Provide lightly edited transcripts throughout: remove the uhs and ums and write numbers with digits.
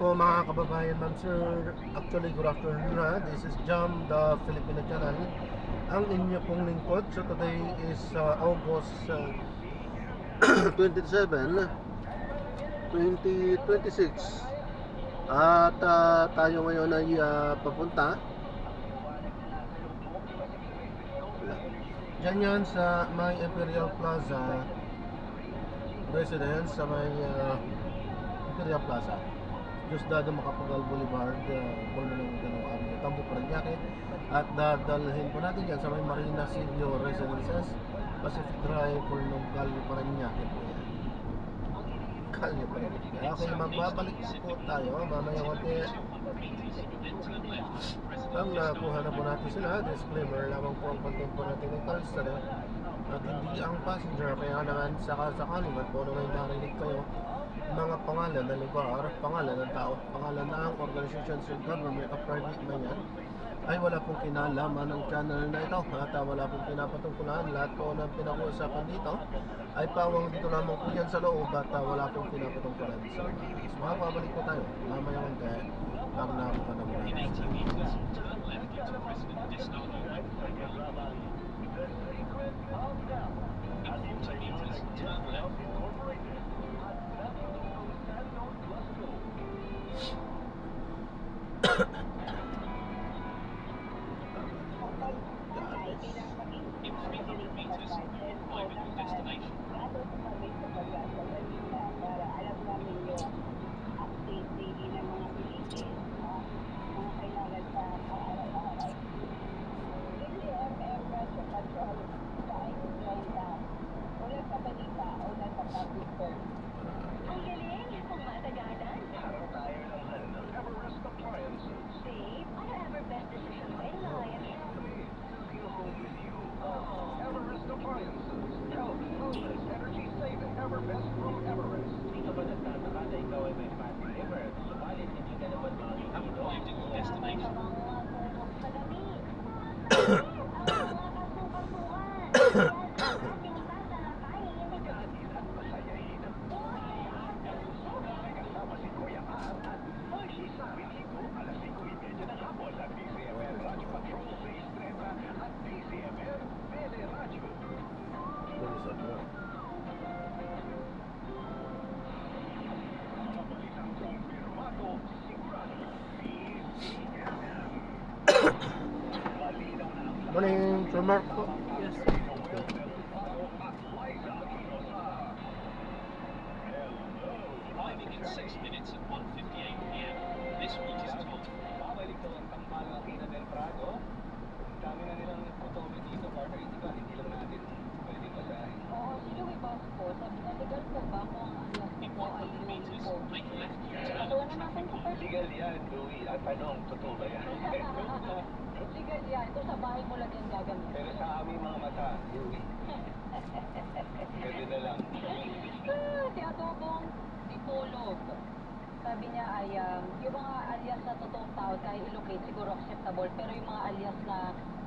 po mga kababayan, ma'am sir. Actually, good afternoon na. This is Jam, the Filipino channel. Ang inyo pong lingkod. So today is August 27, 2026. At tayo ngayon ay papunta dyan yan sa may Imperial Plaza Residence, sa may Imperial Plaza, Diosdado Macapagal Boulevard, Bordo ng Ganong Avenue, Tambo, Parañaque. At dadalhin po natin yan sa may Marina Silvio Residences, Pacific Drive, Bornong Calio, Parañaque po yan. Calio, Parañaque. Okay, magbabalik po tayo mamaya konti. Ang nakuha na po natin sila, disclaimer lamang po ang content po natin ng kalsada at hindi ang passenger. Kaya naman sakali man po na may narinig kayo mga pangalan ng lugar, pangalan ng tao, pangalan ng organization, state government o private man yan, ay wala pong kinalaman ng channel na ito at wala pong pinapatungkulan. Lahat po ng pinag-uusapan dito ay pawang dito lamang po yan sa loob at wala pong pinapatungkulan. So makapabalik po tayo mamaya konti pag nakuha na muna. In 80 meters, turn left into President Diosdado. In 40 meters, turn left. In 300 meters, you'll arrive at your destination. Ang galing! Kung matagalan. Araw tayo ng Everest Appliances. Babe, ano ever best decision mo in life? Feel home with you. Everest Appliances. Health, smoothness, energy saving. Everbest from Everest. Dito ba nagtataka na ikaw ay may fatty liver? Subalit hindi ka naman Have arrived at your destination. Kasama si Kuya Ar at Magsisari dito alas 5:30 ng hapon sa DCMR Radio Patrol 630 at DCMR Tele Radio. Kapalitang kumpirmado, sigurado, DCMR. Malinaw na ang Morning, Sir Mark po. Yes. Arriving in 6 minutes at 1:58 p.m. This route is tolled. Babalik daw ang Tampalo Aquina del Prado. Ang dami na nilang nagtutuloy dito, partner. Hindi lang natin pwede masahin. Oo, si Louie Boss po, sabi niya, legal po ba kung ang anak In ko ay 100 Louie meters, po? make a left Ito U-turn. na natin sa first. Legal yan, Louie. At tanong, totoo ba yan? Legal yan. Ito sa bahay mo lang yan gagamit. Pero sa aming mga mata, Louie. Pwede na lang. Si Adobong Dipolog. Sabi niya ay yung mga alias na totoong tao ay i-locate siguro acceptable, pero yung mga alias na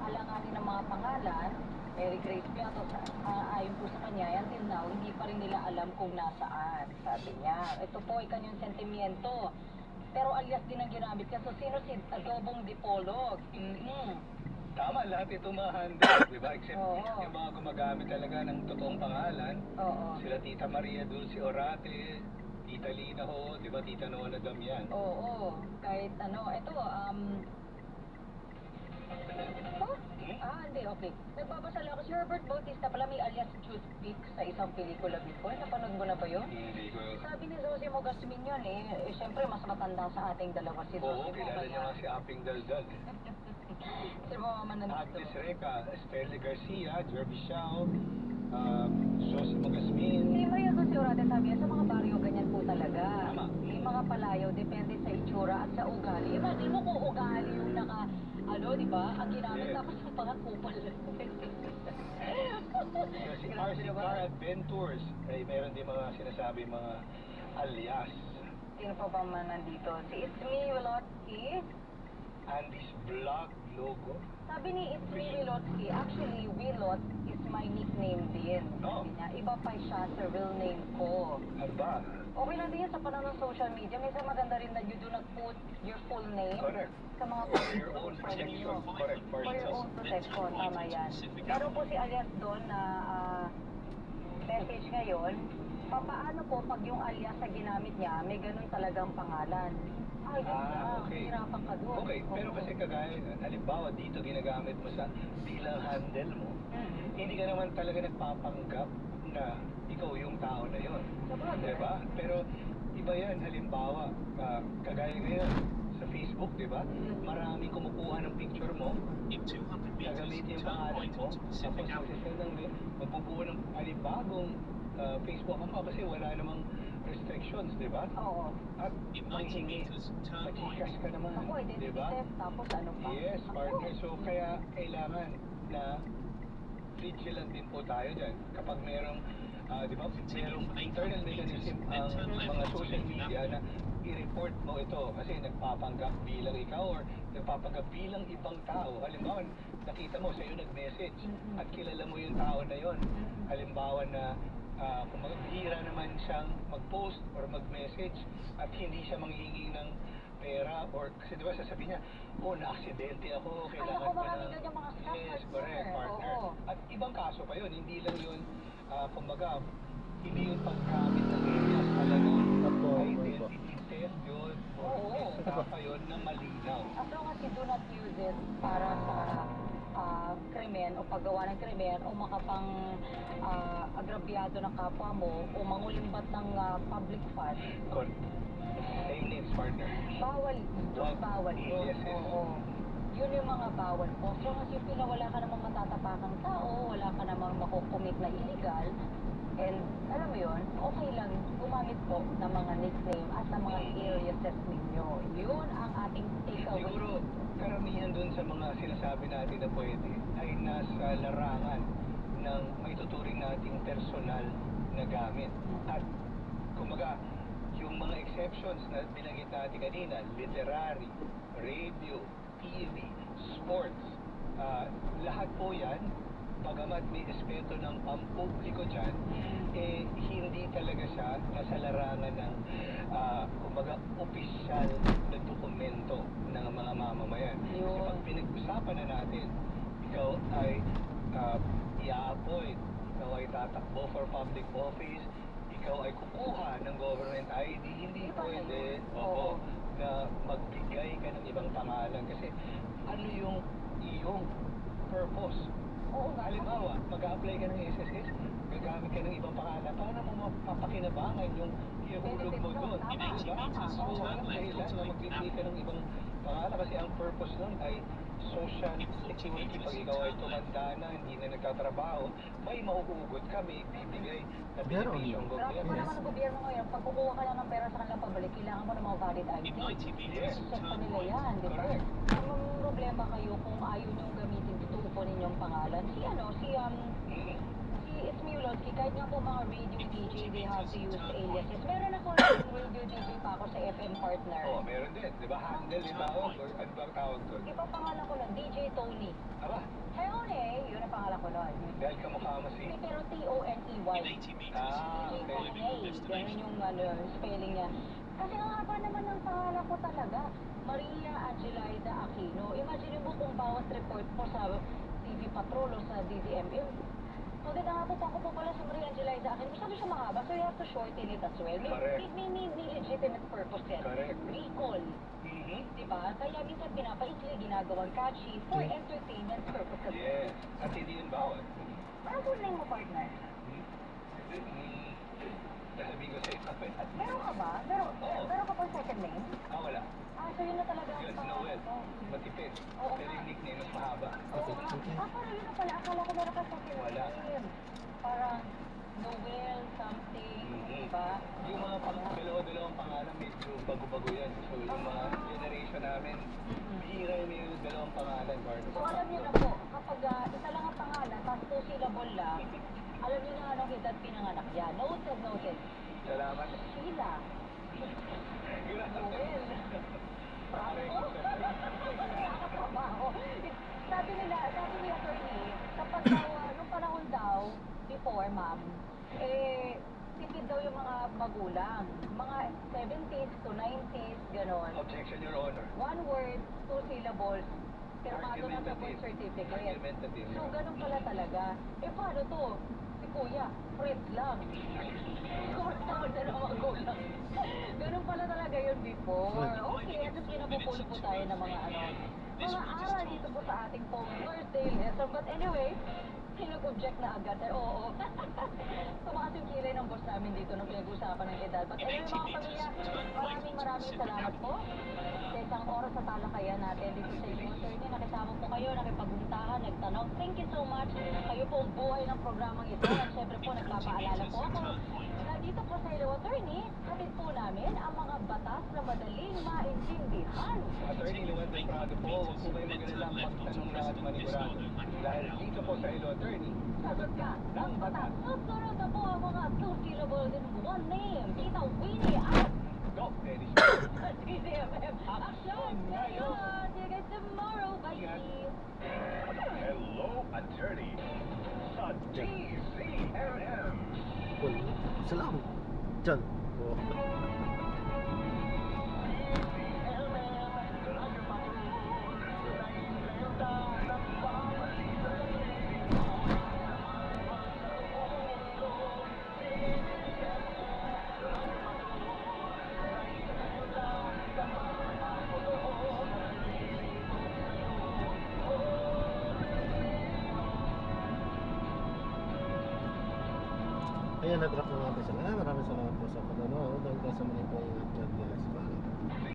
alanganin ng mga pangalan, Mary Grace Piato, ayon po sa kanya, until now, hindi pa rin nila alam kung nasaan. Sabi niya, ito po ay kanyang sentimiento. Pero alias din ang ginamit niya. So, sino si Adobong Dipolog? Tama, lahat ito ma-handle, di ba? Except Oo. yung mga gumagamit talaga ng totoong pangalan. Oo. Sila Tita Maria Dulce Orate, Tita Lina Ho, di ba? Tita Nola Damian. Oo. Kahit ano, ito, hindi, okay. Nagbabasa lang ako. Si Herbert Bautista pala may alias Juice Peak sa isang pelikula before. Napanood mo na ba yun? Hindi ko. Sabi ni Josie Mogasmin yun syempre mas matanda sa ating dalawa si Oo, Josie kilala niya nga si Aping Daldal. Si Mama nandito. Agnes Reca, Estelle Garcia, Jervis Shao, Josie Mogasmin. Si Maria Dulce Orate sabi niya, sa mga baryo ganyan po talaga. Tama. Yung mga palayaw, depende sa itsura at sa ugali. Imagine mo kung ugali yung di ba? Ang ginamit, Yes. tapos yung pangakupal. Si RC Car Adventures, ay meron din mga sinasabi mga alias. Sino pa ba man nandito? Si It's Me Wilotsky. Andy's Vlog logo. Sabi ni It's Me Wilotsky, actually Wilot is my nickname din. Oh. Sabi niya, iba pa siya sa real name ko. Aba, Okay lang din yan sa panahon ng social media. Minsan maganda rin na you do not put your full name Correct. sa mga For your own protection. Correct. For your own protection, tama yan. Meron po si alias doon na message ngayon, papaano po pag yung alias na ginamit niya, may ganun talagang pangalan? Ay, Okay. hirapan ka doon. Okay, pero kasi kagaya, halimbawa dito ginagamit mo sa bilang handle mo, hindi ka naman talaga nagpapanggap na ikaw yung tao na yon. Diba? Pero iba yan, halimbawa, kagaya ngayon sa Facebook, diba? Maraming kumukuha ng picture mo, gagamitin yung pangalan mo, tapos magbubuo ng panibagong Facebook account kasi wala namang restrictions, diba? Oo. At manghingi, machikas ka naman, Ako, identity diba? theft, tapos ano pa? Yes, Ako. partner. So, kaya kailangan na vigilant din po tayo dyan. Kapag merong, di ba, merong internal mechanism ang mga social media na i-report mo ito kasi nagpapanggap bilang ikaw or nagpapanggap bilang ibang tao. Halimbawa, nakita mo sa'yo nag-message at kilala mo yung tao na yon. Halimbawa na kung bihira naman siyang mag-post or mag-message at hindi siya manghihingi ng pera or kasi di ba sasabihin niya, oh, na-aksidente ako, kailangan ako, pa maraming ng... ganyan mga scam, Yes, partner. correct, partner. Oo. At ibang kaso pa yun, hindi lang yun, kumbaga, hindi yung paggamit ng alias talagang Opo, identity theft yun or Oo. isa pa yun na malinaw. As long as you do not use it para sa krimen o paggawa ng krimen o makapang agrabyado ng kapwa mo o mangulimbat ng public fund, Correct. Name names, partner. bawal yun, bawal yun. Yes, yes. Oo. Yun yung mga bawal po. So, as you feel na wala ka namang matatapakang tao, wala ka namang makukumit na illegal, and alam mo yun, okay lang gumamit po ng mga nickname at ng mga aliases ninyo. Yun ang ating takeaway. Siguro, karamihan dun sa mga sinasabi natin na pwede ay nasa larangan ng may tuturing nating personal na gamit. At, kumbaga, yung mga exceptions na binanggit natin kanina, literary, radio, TV, sports, lahat po yan, bagamat may respeto ng pampubliko dyan, eh, hindi talaga siya nasa larangan ng, kumbaga, opisyal na dokumento ng mga mamamayan. Kasi Yun. pag pinag-usapan na natin, ikaw ay i-appoint, ikaw ay tatakbo for public office, ikaw ay kukuha ng government ID, hindi Iba na pwede yun. Oo. na magbigay ka ng ibang pangalan. Kasi ano yung iyong purpose? Oo nga. Halimbawa, mag-a-apply ka ng SSS, gagamit ka ng ibang pangalan, paano mo mapapakinabangan yung ihulog mo doon? Tama, Diba? tama. So, ang dahilan na magbibigay ka ng ibang pangalan kasi ang purpose nun ay social security. Pag ikaw ay tumanda na, hindi na nagtatrabaho, may mahuhugot ka, may bibigay na Meron. benepisyong Grabe pa gobyerno. naman ang gobyerno ngayon. Pag kukuha ka lang ng pera sa kanila pabalik, kailangan mo ng mga valid ID. Yes. Check pa nila yan, di ba? Correct. Ang problema kayo kung ayaw niyong gamitin, tutupo ninyong pangalan. Si Esmulowski, kahit nga po mga radio DJ, they have to use aliases. Meron ako ng radio DJ pa ako sa FM partner. Oh, meron din. Di ba? Handle yung tawag or ano ba ang tawag doon? Iba pangalan ko nun, DJ Tony. Aba, Tony, yun ang pangalan ko nun. dahil kamukha mo si... Pero T-O-N-E-Y. Ah, DJ okay. Tony, ganun yung spelling niya. Kasi ang haba naman ng pangalan ko talaga. Maria Angelaida Aquino. Imagine mo kung bawat report mo sa TV Patrol o sa DZMM. So, nakatutok ko po pala sa Maria Angelaida Aquino. Masyado siya mahaba, so you have to shorten it as well. Correct. May legitimate purpose yan. Correct. Recall. Mhm. Diba? Kaya minsan pinapaikli, ginagawang catchy for entertainment purposes. Yes. At hindi yun bawal. Ano po name mo, partner? Sasabihin ko sa'yo. Meron ka ba? Meron ka pang second name? Wala. So yun na talaga ang Yun, pangalan Noel. ko. Matipid. Oo Pero nga. yung nickname mas mahaba. Oo nga. Pero yun na pala. Akala ko meron ka second Wala. name. Parang Noel something, diba? Yung mga dalawa-dalawang pangalan, medyo bago-bago yan. So, yung mga generation namin, bihira yun yung dalawang pangalan, Carlos. So alam niyo na po, kapag isa lang ang pangalan, tapos 2 syllable lang, alam niyo na anong edad pinanganak yan. Noted. Salamat. Sheila. Noel. Bravo. Trabaho. Sabi ni attorney, kapag daw, nung panahon daw, before, ma'am, tipid daw yung mga magulang. ganon. Objection, Your Honor. One word, two syllables. Pirmado na sa birth certificate. Argumentative. So, ganun pala talaga. Eh, paano to? Si Kuya, Fritz lang. Court order ng mga gulang. Ganun pala talaga yun before. Okay, at least pinapupulo po tayo ng mga mga aral dito po sa ating pong birthday lesson. But anyway, sinag-object na agad. Oo. Tumakas yung kilay ng boss namin dito nung pinag-usapan ng edad. But anyway, mga pamilya, maraming salamat po sa isang oras sa talakayan natin dito sa inyo. Attorney, nakisama po kayo, nakipagpuntahan, nagtanong. Thank you so much. Kayo po ang buhay ng programang ito. At syempre po, nagpapaalala po ako na dito po sa Hello Attorney, hatid po namin ang mga batas na madaling maintindihan. Attorney Luan Temprado po, huwag po kayo mag-alala magtanong na at manigurado. Dahil dito po sa Hello Attorney, Sagot ka ng batas. Susunod na po ang mga two syllables in one name. Tita Winnie at go, Dennis. DZMM. Action! Ngayon! See you guys tomorrow. Bye! Hello, attorney. Sa DZMM. Salamat. Diyan. Oh. Ayan, nag-drop na natin sila. Maraming salamat po sa panonood. Hanggang sa muli po. God bless. Bye.